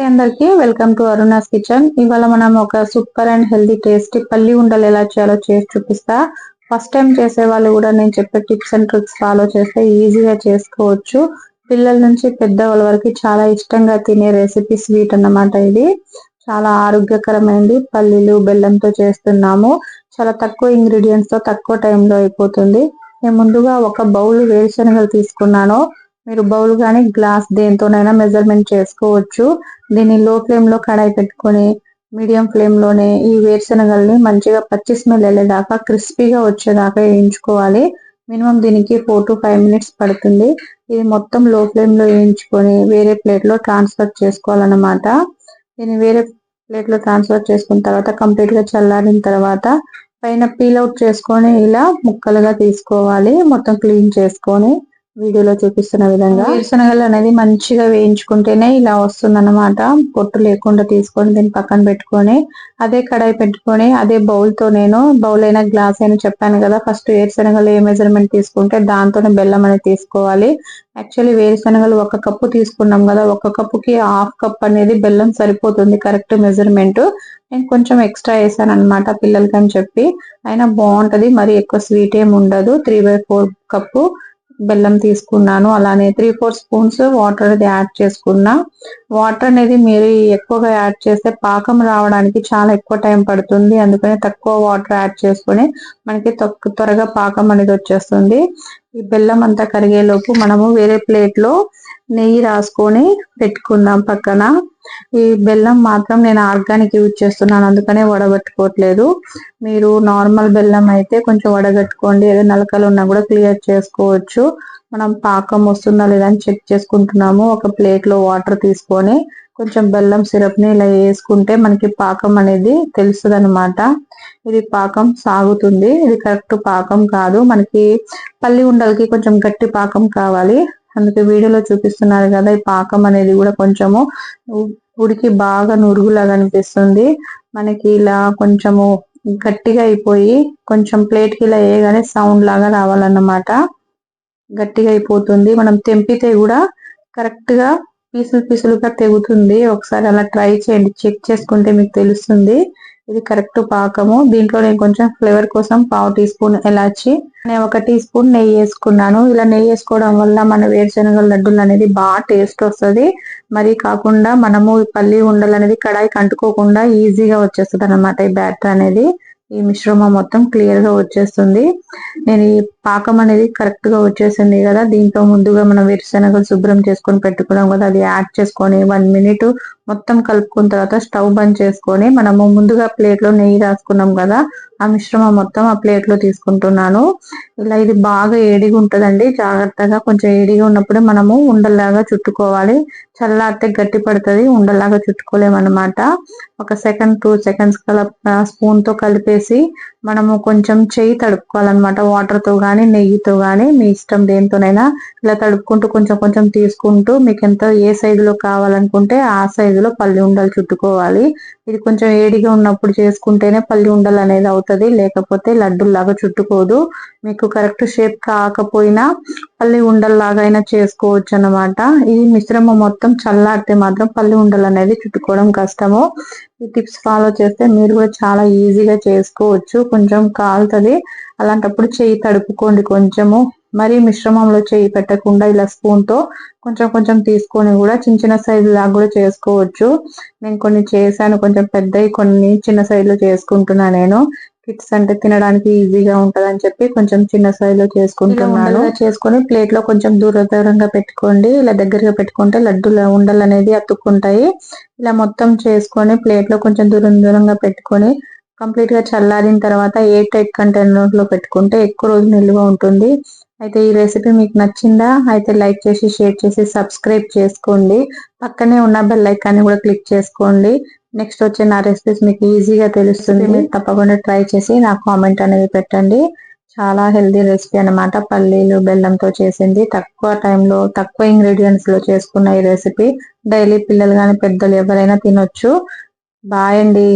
అందరికి welcome to Aruna's kitchen. ఇవాళ మనం ఒక సూపర్ అండ్ హెల్దీ టేస్టీ పల్లి ఉండలు ఎలా చేయాలో చేసి చూపిస్తా. ఫస్ట్ టైం చేసే వాళ్ళు కూడా నేను చెప్పే టిప్స్ అండ్ ట్రిక్స్ ఫాలో చేస్తే ఈజీగా చేసుకోవచ్చు. పిల్లల నుంచి పెద్దవాళ్ళ వరకు చాలా ఇష్టంగా తినే రెసిపీ స్వీట్ అన్నమాట. ఇది చాలా ఆరోగ్యకరమైనది. పల్లీలు బెల్లంతో చేస్తున్నాము. చాలా తక్కువ ఇంగ్రీడియంట్స్ తో తక్కువ టైంలో అయిపోతుంది. నేను ముందుగా ఒక బౌల్ వేరుశనగలు తీసుకున్నాను. మీరు బౌల్ గానీ గ్లాస్ దేంతోనైనా మెజర్మెంట్ చేసుకోవచ్చు. దీన్ని లో ఫ్లేమ్ లో కడాయి పెట్టుకొని మీడియం ఫ్లేమ్ లోనే ఈ వేరుశనగల్ని మంచిగా పచ్చి స్మెల్ వెళ్ళేదాకా క్రిస్పీగా వచ్చేదాకా వేయించుకోవాలి. మినిమం దీనికి 4 to 5 minutes పడుతుంది. ఇది మొత్తం లో ఫ్లేమ్ లో వేయించుకొని వేరే ప్లేట్ లో ట్రాన్స్ఫర్ చేసుకోవాలన్నమాట. దీన్ని వేరే ప్లేట్ లో ట్రాన్స్ఫర్ చేసుకున్న తర్వాత కంప్లీట్ గా చల్లారిన తర్వాత పైన పీల్ అవుట్ చేసుకొని ఇలా ముక్కలుగా తీసుకోవాలి. మొత్తం క్లీన్ చేసుకొని వీడియోలో చూపిస్తున్న విధంగా వేరుశనగలు అనేది మంచిగా వేయించుకుంటేనే ఇలా వస్తుంది అన్నమాట. పొట్టు లేకుండా తీసుకొని దీన్ని పక్కన పెట్టుకొని అదే కడాయి పెట్టుకొని అదే బౌల్ తో నేను బౌల్ అయినా గ్లాస్ అయినా చెప్పాను కదా, ఫస్ట్ వేరుశనగలు ఏ మెజర్మెంట్ తీసుకుంటే దాంతోనే బెల్లం అనేది తీసుకోవాలి. యాక్చువల్లీ వేరుశనగలు 1 కప్పు తీసుకున్నాం కదా, 1 కప్పుకి 1/2 కప్ అనేది బెల్లం సరిపోతుంది కరెక్ట్ మెజర్మెంట్. నేను కొంచెం ఎక్స్ట్రా వేసాను అనమాట పిల్లలకి అని చెప్పి. అయినా బాగుంటది, మరి ఎక్కువ స్వీట్ ఏమి ఉండదు. 3/4 కప్పు బెల్లం తీసుకున్నాను. అలానే 3-4 స్పూన్స్ వాటర్ అనేది యాడ్ చేసుకున్నా. వాటర్ అనేది మీరు ఎక్కువగా యాడ్ చేస్తే పాకం రావడానికి చాలా ఎక్కువ టైం పడుతుంది. అందుకని తక్కువ వాటర్ యాడ్ చేసుకొని మనకి త్వరగా పాకం అనేది వచ్చేస్తుంది. ఈ బెల్లం అంతా కరిగేలోపు మనము వేరే ప్లేట్ లో నెయ్యి రాసుకొని పెట్టుకుందాం పక్కన. ఈ బెల్లం మాత్రం నేను ఆర్గానిక్ యూజ్ చేస్తున్నాను, అందుకనే వడగట్టుకోవట్లేదు. మీరు నార్మల్ బెల్లం అయితే కొంచెం వడగట్టుకోండి, ఏదో నలకలు ఉన్నా కూడా క్లియర్ చేసుకోవచ్చు. మనం పాకం వస్తుందా లేదా అని చెక్ చేసుకుంటున్నాము. ఒక ప్లేట్ లో వాటర్ తీసుకొని కొంచెం బెల్లం సిరప్ ని ఇలా వేసుకుంటే మనకి పాకం అనేది తెలుస్తుంది అనమాట. ఇది పాకం సాగుతుంది. ఇది కరెక్ట్ పాకం కాదు, మనకి పల్లి ఉండలకి కొంచెం గట్టి పాకం కావాలి. అందుకే వీడియోలో చూపిస్తున్నారు కదా, ఈ పాకం అనేది కూడా కొంచెము ఉడికి బాగా నురుగులాగా అనిపిస్తుంది. మనకి ఇలా కొంచెము గట్టిగా అయిపోయి కొంచెం ప్లేట్ కి ఇలా వేయగానే సౌండ్ లాగా రావాలన్నమాట. గట్టిగా అయిపోతుంది. మనం తెంపితే కూడా కరెక్ట్ గా పీసులుగా తెగుతుంది. ఒకసారి అలా ట్రై చేయండి, చెక్ చేసుకుంటే మీకు తెలుస్తుంది ఇది కరెక్ట్ పాకము. దీంట్లో నేను కొంచెం ఫ్లేవర్ కోసం 1/2 టీ స్పూన్ ఎలాచి, నేను 1 టీ స్పూన్ నెయ్యి వేసుకున్నాను. ఇలా నెయ్యి వేసుకోవడం వల్ల మన వేరుశనగల లడ్డూలు అనేది బాగా టేస్ట్ వస్తుంది. మరి కాకుండా మనము పల్లి ఉండలు అనేది కడాయికి అంటుకోకుండా ఈజీగా వచ్చేస్తుంది అనమాట. ఈ బ్యాటర్ అనేది ఈ మిశ్రమం మొత్తం క్లియర్ గా వచ్చేస్తుంది. నేను ఈ పాకం అనేది కరెక్ట్ గా వచ్చేసింది కదా, దీంట్లో ముందుగా మనం వేరుశనగలు శుభ్రం చేసుకొని పెట్టుకున్నాం కదా, అది యాడ్ చేసుకొని 1 minute మొత్తం కలుపుకున్న తర్వాత స్టవ్ బంద్ చేసుకొని మనము ముందుగా ప్లేట్ లో నెయ్యి రాసుకున్నాం కదా, ఆ మిశ్రమం మొత్తం ఆ ప్లేట్ లో తీసుకుంటున్నాను. ఇలా ఇది బాగా ఏడిగా ఉంటదండి, జాగ్రత్తగా కొంచెం ఏడిగా ఉన్నప్పుడే మనము ఉండల్లాగా చుట్టుకోవాలి. చల్లారితే గట్టి పడుతుంది, ఉండల్లాగా చుట్టుకోలేమన్నమాట. 1 సెకండ్ 2 seconds స్పూన్ తో కలిపేసి మనము కొంచెం చెయ్యి తడుపుకోవాలన్నమాట. వాటర్ తో గానీ నెయ్యితో గానీ మీ ఇష్టం దేంతోనైనా ఇలా తడుపుకుంటూ కొంచెం కొంచెం తీసుకుంటూ మీకు ఎంత ఏ సైజులో కావాలనుకుంటే ఆ సైజులో పల్లి ఉండలు చుట్టుకోవాలి. ఇది కొంచెం వేడిగా ఉన్నప్పుడు చేసుకుంటేనే పల్లి ఉండలు అనేది అవుతుంది, లేకపోతే లడ్డూలాగా చుట్టుకోదు. మీకు కరెక్ట్ షేప్ కాకపోయినా పల్లి ఉండల్లాగా అయినా చేసుకోవచ్చు అన్నమాట. ఈ మిశ్రమం మొత్తం చల్లారితే మాత్రం పల్లి ఉండలు అనేది చుట్టుకోవడం కష్టము. ఈ టిప్స్ ఫాలో చేస్తే మీరు కూడా చాలా ఈజీగా చేసుకోవచ్చు. కొంచెం కాలుతుంది, అలాంటప్పుడు చెయ్యి తడుపుకోండి కొంచెము. మరి మిశ్రమంలో చెయ్యి పెట్టకుండా ఇలా స్పూన్ తో కొంచెం కొంచెం తీసుకొని కూడా చిన్న చిన్న సైజు లాగా కూడా చేసుకోవచ్చు. నేను కొన్ని చేశాను, కొంచెం పెద్దవి, కొన్ని చిన్న సైజులో చేసుకుంటున్నా. నేను కిడ్స్ అంటే తినడానికి ఈజీగా ఉంటది అని చెప్పి కొంచెం చిన్న సైజులో చేసుకుంటున్నాను. చేసుకొని ప్లేట్ లో కొంచెం దూరంగా పెట్టుకోండి. ఇలా దగ్గరగా పెట్టుకుంటే లడ్డూల ఉండలు అనేది అతుక్కుంటాయి. ఇలా మొత్తం చేసుకొని ప్లేట్ లో కొంచెం దూరంగా పెట్టుకొని కంప్లీట్ గా చల్లారిన తర్వాత ఎయిర్ టైట్ కంటైనర్ లో పెట్టుకుంటే ఎక్కువ రోజు నిల్వ ఉంటుంది. అయితే ఈ రెసిపీ మీకు నచ్చిందా? అయితే లైక్ చేసి షేర్ చేసి సబ్స్క్రైబ్ చేసుకోండి. పక్కనే ఉన్న బెల్ ఐకాన్ని కూడా క్లిక్ చేసుకోండి. నెక్స్ట్ వచ్చే నా రెసిపీస్ మీకు ఈజీగా తెలుస్తుంది. మీరు తప్పకుండా ట్రై చేసి నా కామెంట్ అనేది పెట్టండి. చాలా హెల్దీ రెసిపీ అన్నమాట. పల్లీలు బెల్లంతో చేసింది, తక్కువ టైంలో తక్కువ ఇంగ్రీడియంట్స్ లో చేసుకున్న ఈ రెసిపీ డైలీ పిల్లలు కానీ పెద్దలు ఎవరైనా తినొచ్చు. బాయ్ అండి.